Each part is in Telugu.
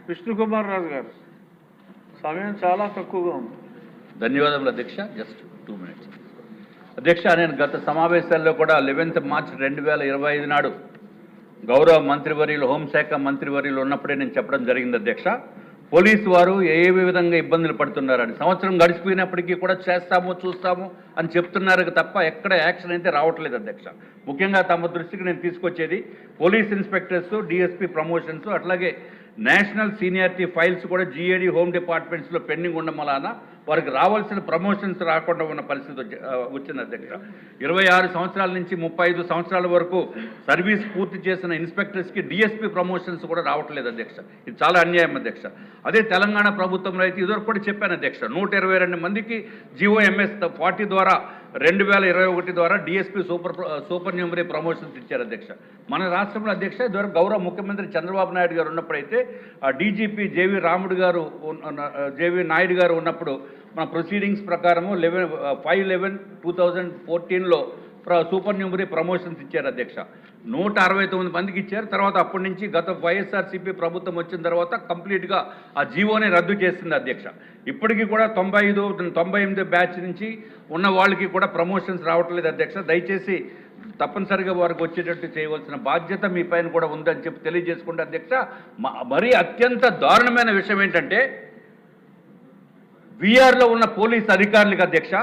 విష్ణుకుమార్ రాజు గారు. సమయం చాలా తక్కువగా ఉంది. ధన్యవాదములు అధ్యక్ష. Just 2 minutes. అధ్యక్ష, నేను గత సమావేశాల్లో కూడా 11 మార్చి 2025 నాడు గౌరవ మంత్రివర్యులు, హోంశాఖ మంత్రివర్యులు ఉన్నప్పుడే నేను చెప్పడం జరిగింది అధ్యక్ష. పోలీసు వారు ఏ విధంగా ఇబ్బందులు పడుతున్నారని. సంవత్సరం గడిచిపోయినప్పటికీ కూడా చేస్తాము చూస్తాము అని చెప్తున్నారు తప్ప ఎక్కడ యాక్షన్ అయితే రావట్లేదు అధ్యక్ష. ముఖ్యంగా తమ దృష్టికి నేను తీసుకొచ్చేది పోలీస్ ఇన్స్పెక్టర్స్, డిఎస్పీ ప్రమోషన్స్, అట్లాగే నేషనల్ సీనియారిటీ ఫైల్స్ కూడా జీఏడీ హోమ్ డిపార్ట్మెంట్స్లో పెండింగ్ ఉండడం వలన వారికి రావాల్సిన ప్రమోషన్స్ రాకుండా ఉన్న పరిస్థితి వచ్చింది అధ్యక్ష. 26 సంవత్సరాల నుంచి 35 సంవత్సరాల వరకు సర్వీస్ పూర్తి చేసిన ఇన్స్పెక్టర్స్కి డిఎస్పీ ప్రమోషన్స్ కూడా రావట్లేదు అధ్యక్ష. ఇది చాలా అన్యాయం అధ్యక్ష. అదే తెలంగాణ ప్రభుత్వంలో అయితే ఇదివరకు కూడా చెప్పాను అధ్యక్ష, 122 మందికి GOMS 40 ద్వారా 2021 ద్వారా డిఎస్పీ సూపర్ న్యూమరీ ప్రమోషన్స్ ఇచ్చారు అధ్యక్ష. మన రాష్ట్రంలో అధ్యక్ష ఇదివరకు గౌరవ ముఖ్యమంత్రి చంద్రబాబు నాయుడు గారు ఉన్నప్పుడైతే డీజీపీ జేవి నాయుడు గారు ఉన్నప్పుడు మన ప్రొసీడింగ్స్ ప్రకారము 5/11/2014లో సూపర్ న్యూమరీ ప్రమోషన్స్ ఇచ్చారు అధ్యక్ష. 169 మందికి ఇచ్చారు. తర్వాత అప్పటి నుంచి గత వైఎస్ఆర్సీపీ ప్రభుత్వం వచ్చిన తర్వాత కంప్లీట్గా ఆ జీవోని రద్దు చేసింది అధ్యక్ష. ఇప్పటికీ కూడా 98 బ్యాచ్ నుంచి ఉన్న వాళ్ళకి కూడా ప్రమోషన్స్ రావట్లేదు అధ్యక్ష. దయచేసి తప్పనిసరిగా వారికి వచ్చేటట్టు చేయవలసిన బాధ్యత మీ పైన కూడా ఉందని చెప్పి తెలియజేసుకుంటే అధ్యక్ష. మరీ అత్యంత దారుణమైన విషయం ఏంటంటే వీఆర్లో ఉన్న పోలీస్ అధికారులకు అధ్యక్ష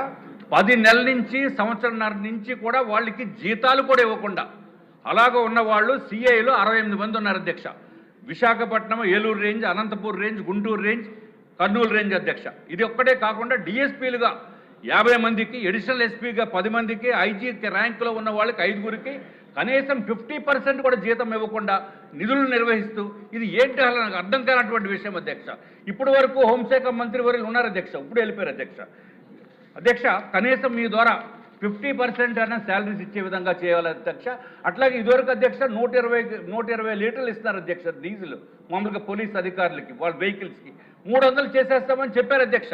10 నెలల నుంచి సంవత్సరంన్నర నుంచి కూడా వాళ్ళకి జీతాలు కూడా ఇవ్వకుండా అలాగా ఉన్న వాళ్ళు సిఐలు 68 మంది ఉన్నారు అధ్యక్ష. Visakhapatnam, Eluru range, Anantapur range, Guntur range, Kurnool range అధ్యక్ష. ఇది ఒక్కటే కాకుండా డిఎస్పీలుగా 50 మందికి, అడిషనల్ ఎస్పీగా 10 మందికి, ఐజీ ర్యాంకులో ఉన్న వాళ్ళకి 5గురికి కనీసం 50% కూడా జీతం ఇవ్వకుండా నిధులు నిర్వహిస్తూ ఇది ఏంటి అలా నాకు అర్థం కానటువంటి విషయం అధ్యక్ష. ఇప్పటి వరకు హోంశాఖ మంత్రి వర్యులు ఉన్నారు అధ్యక్ష, ఇప్పుడు వెళ్ళిపోయారు అధ్యక్ష. అధ్యక్ష, కనీసం మీ ద్వారా 50% అయినా శాలరీస్ ఇచ్చే విధంగా చేయాలి అధ్యక్ష. అట్లాగే ఇదివరకు అధ్యక్ష 120 లీటర్లు ఇస్తున్నారు అధ్యక్ష డీజిల్ మామూలుగా పోలీస్ అధికారులకి వాళ్ళ వెహికల్స్కి. 300 చేసేస్తామని చెప్పారు అధ్యక్ష.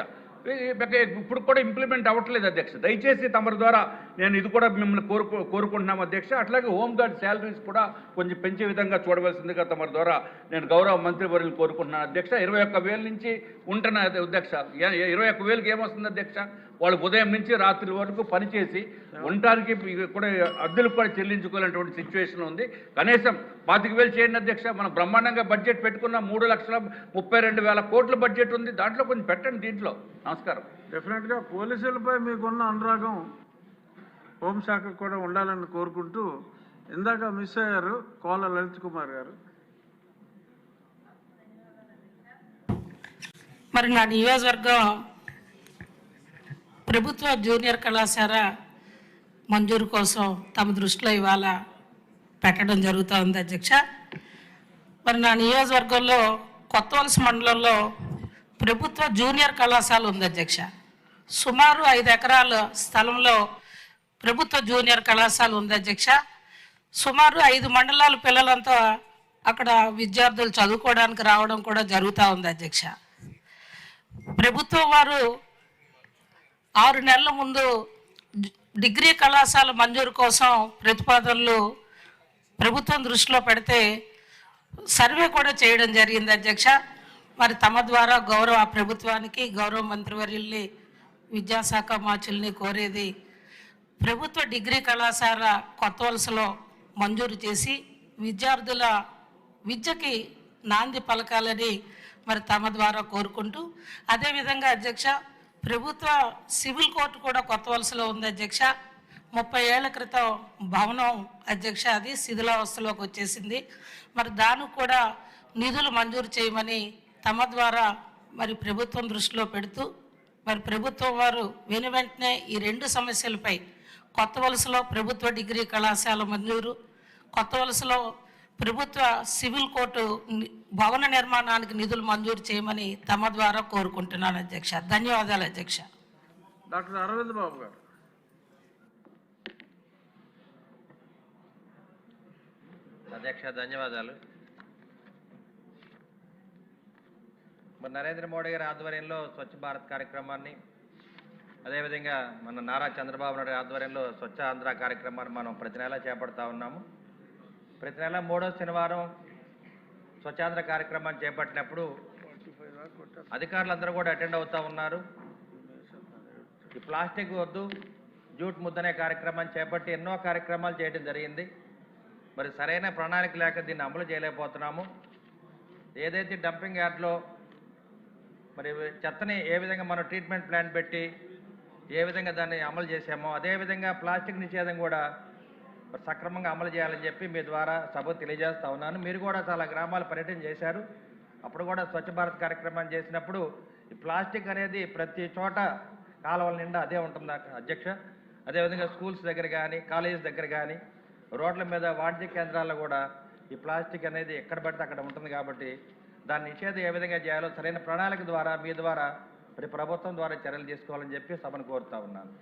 ఇప్పుడు కూడా ఇంప్లిమెంట్ అవ్వట్లేదు అధ్యక్ష. దయచేసి తమరి ద్వారా నేను ఇది కూడా మిమ్మల్ని కోరుకుంటున్నాం అధ్యక్ష. అట్లాగే హోంగార్డ్ శాలరీస్ కూడా కొంచెం పెంచే విధంగా చూడవలసిందిగా తమరి ద్వారా నేను గౌరవ మంత్రివర్యులు కోరుకుంటున్నాను అధ్యక్ష. 21,000 నుంచి ఉంటున్న అధ్యక్ష. 21,000కి ఏమొస్తుంది అధ్యక్ష? వాళ్ళు ఉదయం నుంచి రాత్రి వరకు పనిచేసి ఉండటానికి కూడా అద్దెలు కూడా చెల్లించుకోవాలనేటువంటి సిచ్యువేషన్ ఉంది. కనీసం 25,000 చేయండి అధ్యక్ష. మనం బ్రహ్మాండంగా బడ్జెట్ పెట్టుకున్న 3,32,000 కోట్ల బడ్జెట్ ఉంది, దాంట్లో కొంచెం పెట్టండి దీంట్లో. నమస్కారం. డెఫినెట్గా పోలీసులపై మీకున్న అనురాగం హోంశాఖకు కూడా ఉండాలని కోరుకుంటూ ఇందాక మిస్ అయ్యారు కోల లలిత్ కుమార్ గారు. మరి నా నియోజకవర్గం ప్రభుత్వ జూనియర్ కళాశాల మంజూరు కోసం తమ దృష్టిలో ఇవాళ పెట్టడం జరుగుతుంది అధ్యక్ష. మరి నా నియోజకవర్గంలో కొత్తవలస మండలంలో ప్రభుత్వ జూనియర్ కళాశాల ఉంది అధ్యక్ష. సుమారు 5 ఎకరాల స్థలంలో ప్రభుత్వ జూనియర్ కళాశాల ఉంది అధ్యక్ష. సుమారు 5 మండలాల పిల్లలంతా అక్కడ విద్యార్థులు చదువుకోవడానికి రావడం కూడా జరుగుతూ ఉంది అధ్యక్ష. ప్రభుత్వం వారు 6 నెలల ముందు డిగ్రీ కళాశాల మంజూరు కోసం ప్రతిపాదనలు ప్రభుత్వం దృష్టిలో పెడితే సర్వే కూడా చేయడం జరిగింది అధ్యక్ష. మరి తమ ద్వారా గౌరవ ప్రభుత్వానికి, గౌరవ మంత్రివర్యుల్ని, విద్యాశాఖ మార్చుల్ని కోరేది ప్రభుత్వ డిగ్రీ కళాశాల కొత్తవలసలో మంజూరు చేసి విద్యార్థుల విద్యకి నాంది పలకాలని మరి తమ ద్వారా కోరుకుంటూ, అదేవిధంగా అధ్యక్ష ప్రభుత్వ సివిల్ కోర్టు కూడా కొత్తవలసలో ఉంది అధ్యక్ష. 30 ఏళ్ల క్రితం భవనం అధ్యక్ష అది శిథిలావస్థలోకి వచ్చేసింది. మరి దానికి కూడా నిధులు మంజూరు చేయమని తమ ద్వారా మరి ప్రభుత్వం దృష్టిలో పెడుతూ మరి ప్రభుత్వం వారు వెంటనే ఈ 2 సమస్యలపై కొత్తవలసలో ప్రభుత్వ డిగ్రీ కళాశాల మంజూరు, కొత్తవలసలో ప్రభుత్వ సివిల్ కోర్టు భవన నిర్మాణానికి నిధులు మంజూరు చేయమని తమ ద్వారా కోరుకుంటున్నాను అధ్యక్ష. ధన్యవాదాలు అధ్యక్ష. డాక్టర్ అరవింద్ బాబు గారు. అధ్యక్ష ధన్యవాదాలు. మరి నరేంద్ర మోడీ గారి ఆధ్వర్యంలో స్వచ్ఛ భారత్ కార్యక్రమాన్ని, అదేవిధంగా మన నారా చంద్రబాబు నాయుడు ఆధ్వర్యంలో స్వచ్ఛ ఆంధ్ర కార్యక్రమాన్ని మనం ప్రతి నెలా చేపడతా ఉన్నాము. ప్రతి నెల 3వ శనివారం స్వచ్ఛాంధ్ర కార్యక్రమాన్ని చేపట్టినప్పుడు అధికారులందరూ కూడా అటెండ్ అవుతూ ఉన్నారు. ఈ ప్లాస్టిక్ వద్దు జూట్ ముద్దనే కార్యక్రమాన్ని చేపట్టి ఎన్నో కార్యక్రమాలు చేయడం జరిగింది. మరి సరైన ప్రణాళిక లేక దీన్ని అమలు చేయలేకపోతున్నాము. ఏదైతే డంపింగ్ యార్డ్లో మరి చెత్తని ఏ విధంగా మనం ట్రీట్మెంట్ ప్లాన్ పెట్టి ఏ విధంగా దాన్ని అమలు చేశామో అదేవిధంగా ప్లాస్టిక్ నిషేధం కూడా సక్రమంగా అమలు చేయాలని చెప్పి మీ ద్వారా సభకు తెలియజేస్తా ఉన్నాను. మీరు కూడా చాలా గ్రామాల పర్యటన చేశారు. అప్పుడు కూడా స్వచ్ఛ భారత్ కార్యక్రమాన్ని చేసినప్పుడు ఈ ప్లాస్టిక్ అనేది ప్రతి చోట కాలువల నిండా అదే ఉంటుంది అధ్యక్ష. అదేవిధంగా స్కూల్స్ దగ్గర కానీ కాలేజెస్ దగ్గర కానీ రోడ్ల మీద వాణిజ్య కేంద్రాల్లో కూడా ఈ ప్లాస్టిక్ అనేది ఎక్కడ పడితే అక్కడ ఉంటుంది. కాబట్టి దాని నిషేధం ఏ విధంగా చేయాలో సరైన ప్రణాళిక ద్వారా మీ ద్వారా మరి ప్రభుత్వం ద్వారా చర్యలు తీసుకోవాలని చెప్పి సభను కోరుతా ఉన్నాను.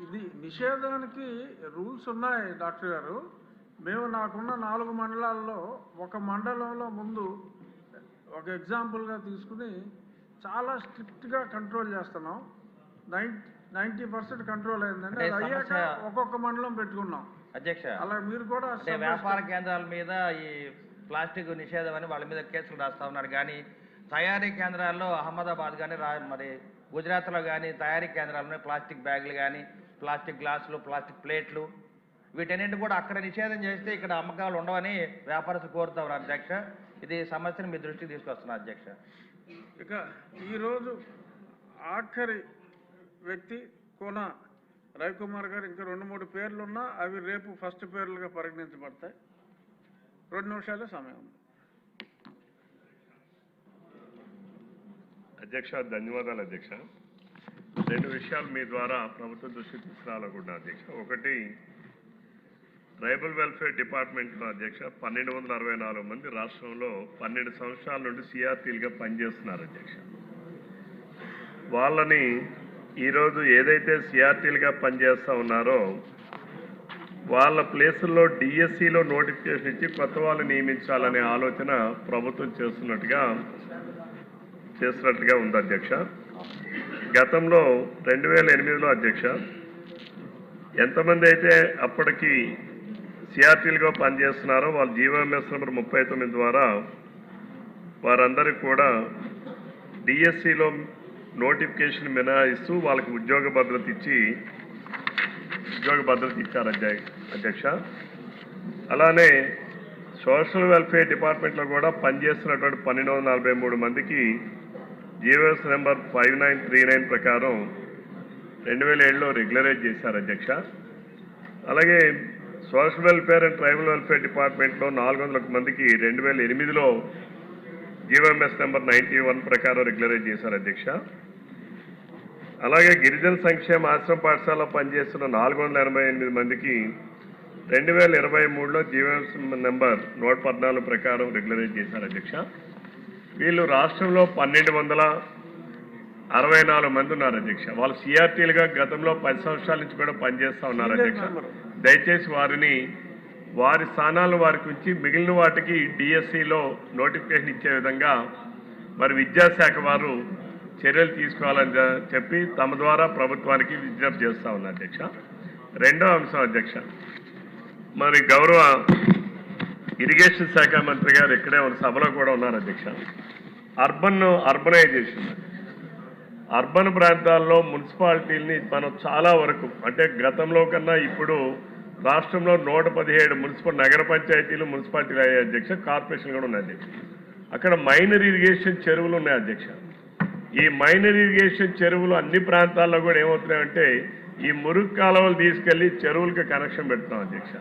ఇది నిషేధానికి రూల్స్ ఉన్నాయి డాక్టర్ గారు. మేము నాకున్న 4 మండలాల్లో ఒక మండలంలో ముందు ఒక ఎగ్జాంపుల్గా తీసుకుని చాలా స్ట్రిక్ట్గా కంట్రోల్ చేస్తున్నాం. 90% కంట్రోల్ అయిందండి. అది అయ్యాక ఒక్కొక్క మండలం పెట్టుకున్నాం అధ్యక్ష. అలా మీరు కూడా వ్యాపార కేంద్రాల మీద ఈ ప్లాస్టిక్ నిషేధం అని వాళ్ళ మీద కేసులు రాస్తా ఉన్నారు. కానీ తయారీ కేంద్రాల్లో అహ్మదాబాద్ కానీ మరి గుజరాత్లో కానీ తయారీ కేంద్రాల్లో ప్లాస్టిక్ బ్యాగులు కానీ ప్లాస్టిక్ గ్లాసులు ప్లాస్టిక్ ప్లేట్లు వీటన్నింటి కూడా అక్కడ నిషేధం చేస్తే ఇక్కడ అమ్మకాలు ఉండవని వ్యాపారస్తులు కోరుతా ఉన్నారు అధ్యక్ష. ఇది సమస్యను మీ దృష్టికి తీసుకొస్తున్నా అధ్యక్ష. ఇక ఈరోజు ఆఖరి వ్యక్తి కోన రవికుమార్ గారు ఇంకా 2-3 పేర్లు ఉన్నా అవి రేపు ఫస్ట్ పేర్లుగా పరిగణించబడతాయి. 2 నిమిషాలే సమయం ఉంది. అధ్యక్ష ధన్యవాదాలు అధ్యక్ష. 2 విషయాలు మీ ద్వారా ప్రభుత్వం దృష్టికి తీసుకురావాలనుకుంటున్నా అధ్యక్ష. ఒకటి, ట్రైబల్ వెల్ఫేర్ డిపార్ట్మెంట్లో అధ్యక్ష 1264 మంది రాష్ట్రంలో 12 సంవత్సరాల నుండి సిఆర్టీలుగా పనిచేస్తున్నారు అధ్యక్ష. వాళ్ళని ఈరోజు ఏదైతే సిఆర్టీలుగా పనిచేస్తూ ఉన్నారో వాళ్ళ ప్లేసుల్లో డిఎస్సిలో నోటిఫికేషన్ ఇచ్చి కొత్త వాళ్ళు నియమించాలనే ఆలోచన ప్రభుత్వం చేస్తున్నట్టుగా ఉంది అధ్యక్ష. గతంలో 2008లో అధ్యక్ష ఎంతమంది అయితే అప్పటికి సిఆర్టీలుగా పనిచేస్తున్నారో వాళ్ళ జీవోఎంఎస్ నెంబర్ 39 ద్వారా వారందరికీ కూడా డిఎస్సిలో నోటిఫికేషన్ మినహాయిస్తూ వాళ్ళకి ఉద్యోగ భద్రత ఇచ్చారు అధ్యక్ష. అలానే సోషల్ వెల్ఫేర్ డిపార్ట్మెంట్లో కూడా పనిచేస్తున్నటువంటి 1243 మందికి జీవోఎస్ నెంబర్ 5939 ప్రకారం 2007లో రెగ్యులరైజ్ చేశారు అధ్యక్ష. అలాగే social welfare and tribal welfare డిపార్ట్మెంట్లో 400 మందికి 2008లో జీవోఎంఎస్ నెంబర్ 91 ప్రకారం రెగ్యులరైజ్ చేశారు అధ్యక్ష. అలాగే గిరిజన సంక్షేమ ఆశ్రమ పాఠశాలలో పనిచేస్తున్న 488 మందికి 2023లో జీవోఎంఎస్ నెంబర్ 114 ప్రకారం రెగ్యులరైజ్ చేశారు అధ్యక్ష. వీళ్ళు రాష్ట్రంలో 1264 మంది ఉన్నారు అధ్యక్ష. వాళ్ళు సిఆర్టీలుగా గతంలో 10 సంవత్సరాల నుంచి కూడా పనిచేస్తూ ఉన్నారు అధ్యక్ష. దయచేసి వారి స్థానాలను వారికి ఉంచి మిగిలిన వాటికి డిఎస్సిలో నోటిఫికేషన్ ఇచ్చే విధంగా మరి విద్యాశాఖ వారు చర్యలు తీసుకోవాలని చెప్పి తమ ద్వారా ప్రభుత్వానికి విజ్ఞప్తి చేస్తూ ఉన్నారు అధ్యక్ష. రెండో అంశం అధ్యక్ష, మరి గౌరవ ఇరిగేషన్ శాఖ మంత్రి గారు ఇక్కడే ఉన్న సభలో కూడా ఉన్నారు అధ్యక్ష. అర్బనైజేషన్ అర్బన్ ప్రాంతాల్లో మున్సిపాలిటీలని మనం చాలా వరకు అంటే గతంలో కన్నా ఇప్పుడు రాష్ట్రంలో 117 నగర పంచాయతీలు మున్సిపాలిటీలు అయ్యాయి అధ్యక్ష. కార్పొరేషన్ కూడా ఉన్నాయి అధ్యక్ష. అక్కడ మైనర్ ఇరిగేషన్ చెరువులు ఉన్నాయి అధ్యక్ష. ఈ మైనర్ ఇరిగేషన్ చెరువులు అన్ని ప్రాంతాల్లో కూడా ఏమవుతున్నాయంటే ఈ మురుగు కాలువలు తీసుకెళ్లి చెరువులకి కనెక్షన్ పెడుతున్నాం అధ్యక్ష.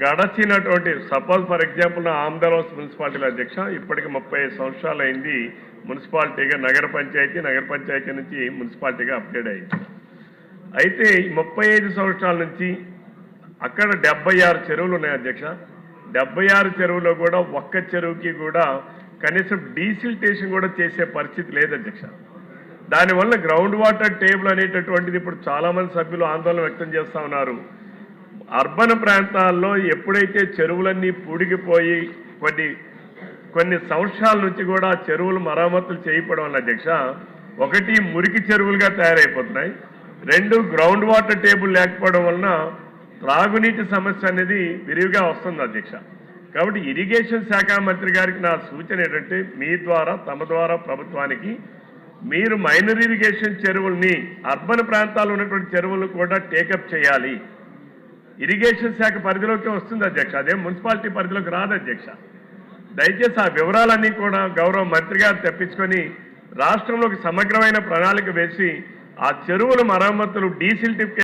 గడచినటువంటి సపోజ్ ఫర్ ఎగ్జాంపుల్ ఆమ్దాలోస్ మున్సిపాలిటీలో అధ్యక్ష ఇప్పటికి 35 సంవత్సరాలు అయింది మున్సిపాలిటీగా. నగర పంచాయతీ నుంచి మున్సిపాలిటీగా అప్గ్రేడ్ అయింది. అయితే 35 సంవత్సరాల నుంచి అక్కడ 76 చెరువులు ఉన్నాయి అధ్యక్ష. 76 చెరువులో కూడా ఒక్క చెరువుకి కూడా కనీసం డీసిల్టేషన్ కూడా చేసే పరిస్థితి లేదు అధ్యక్ష. దానివల్ల గ్రౌండ్ వాటర్ టేబుల్ అనేటటువంటిది ఇప్పుడు చాలామంది సభ్యులు ఆందోళన వ్యక్తం చేస్తూ ఉన్నారు. అర్బన్ ప్రాంతాల్లో ఎప్పుడైతే చెరువులన్నీ పూడికిపోయి కొన్ని సంవత్సరాల నుంచి కూడా చెరువులు మరమ్మతులు చేయకపోవడం వల్ల అధ్యక్ష, ఒకటి మురికి చెరువులుగా తయారైపోతున్నాయి, 2 గ్రౌండ్ వాటర్ టేబుల్ లేకపోవడం వలన త్రాగునీటి సమస్య అనేది విరివిగా వస్తుంది అధ్యక్ష. కాబట్టి ఇరిగేషన్ శాఖ మంత్రి గారికి నా సూచన ఏంటంటే మీ ద్వారా తమ ద్వారా ప్రభుత్వానికి మీరు మైనర్ ఇరిగేషన్ చెరువుల్ని అర్బన్ ప్రాంతాల్లో ఉన్నటువంటి చెరువులు కూడా టేకప్ చేయాలి. ఇరిగేషన్ శాఖ పరిధిలోకి వస్తుంది అధ్యక్ష, అదే మున్సిపాలిటీ పరిధిలోకి రాదు అధ్యక్ష. దయచేసి ఆ వివరాలన్నీ కూడా గౌరవ మంత్రి గారు తెప్పించుకొని రాష్ట్రంలోకి సమగ్రమైన ప్రణాళిక వేసి ఆ చెరువుల మరమ్మతులు డీసిల్టిఫికేషన్